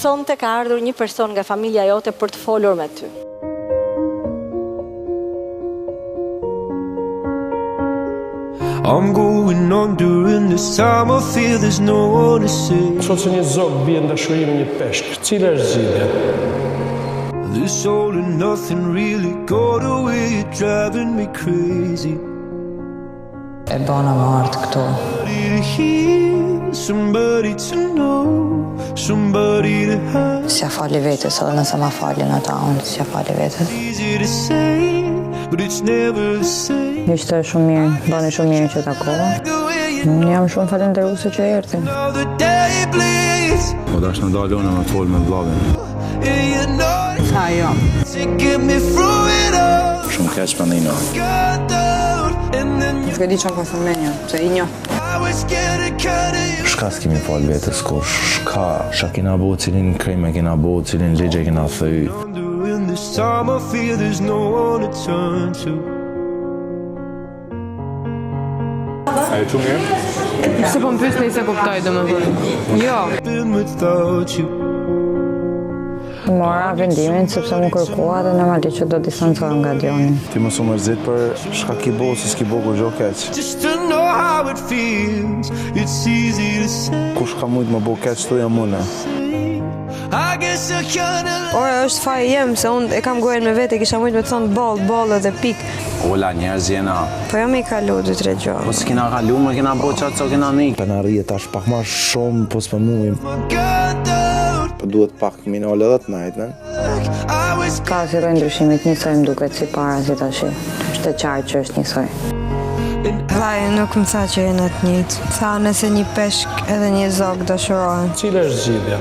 sonte ka ardhur një person nga familja jote për të folur me ty. I'm going on during this time I feel there's no one to say. Sot se një zog bie në dashuri me një peshk, cila është zgjidhja? This all and nothing really got away, you're driving me crazy. E bana më ardh këtu. Somebody to hear, somebody to know, somebody to have. S'ja fali vetës, edhe nëse ma falin ata, unë s'ja fali vetës. Easy to say, but it's never the same. Ishte shumë mirë, bani shumë mirë që takova. Unë jam shumë falenderuese që erdhi. Now the day bleeds. Po dash në dalë me fol me vllavin. And you're not Sa jo. to get me through it all. Shumë keq pandino. Got down, and then you Nuk e di çfarë po thënë menja, se i njoh. I was scared to cut it. Shka s'kemi fal vetës kush, shka kena bo, cilin kreme kena bo, cilin ligje kena thy. During this time I feel there's no one to turn to. A e që mirë? Se po më pyesni se kuptoj domethënë. Jo. Been without you. Mora vendimin sepse më kërkua dhe normalisht që do distancohem nga Dioni. Ti më su mërzit për shka ki bo, se s'ki bo kur gjo keq. Just to know how it feels. It's easy to say. Kush ka mujt më bo keq të jam une. I guess I kinda Ora është faji jem se unë e kam gojën me vete, kisha mujt me të thonë bollë dhe pik. Ola njerëz jena. Po jo me i kalu 2-3 gjohë. Po s'kina kalu, më kina bo qatë co kina nik. Për në rrje tash pak ma shumë, po s'pë mujim. got down. Po duhet pak minole edhe të najtë, I was Ka filloj ndryshimit njësoj më duket si para si tash. Është e qartë që është njësoj. Vaj, nuk më tha që jenë të njëjtë. Tha nëse një peshk edhe një zog dashurohen. Cila është zgjidhja?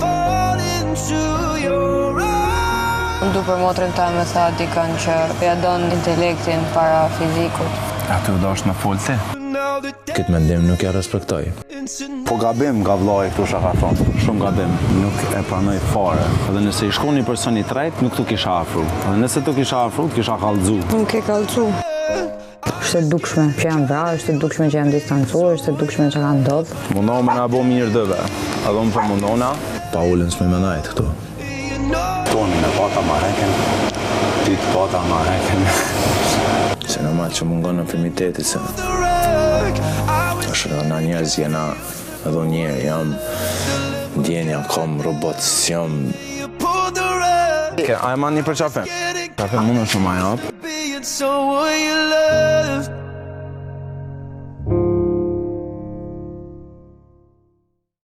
fall into your eyes. Unë du për motrën ta me tha dikën që ja don intelektin para fizikut. A të dash në folë ti? Now the day Këtë mendim nuk ja respektoj. Po gabim nga vllai këtu shaka thonë, shumë gabim, nuk e pranoj fare. Edhe nëse i shkon një person i tretë, nuk tu kisha afru. Edhe nëse tu kisha afru, kisha kallëzu. Nuk e kallëzu. Është e dukshme që janë vrarë, është e dukshme që janë distancuar, është e dukshme që kanë ndodhë. Mundohu me na bo mirë dëve. Edhe unë për mundona, pa ullën s'me me najtë këtu. Toni me pata ma heken, ti të pata ma heken. Se normal që mungon në firmiteti se është edhe na njerëz jena edhe njerë jam ndjenja kom robot jam. pull the rug. A e ma një për qafe? Qafe mundën shumë a japë. Being someone you love.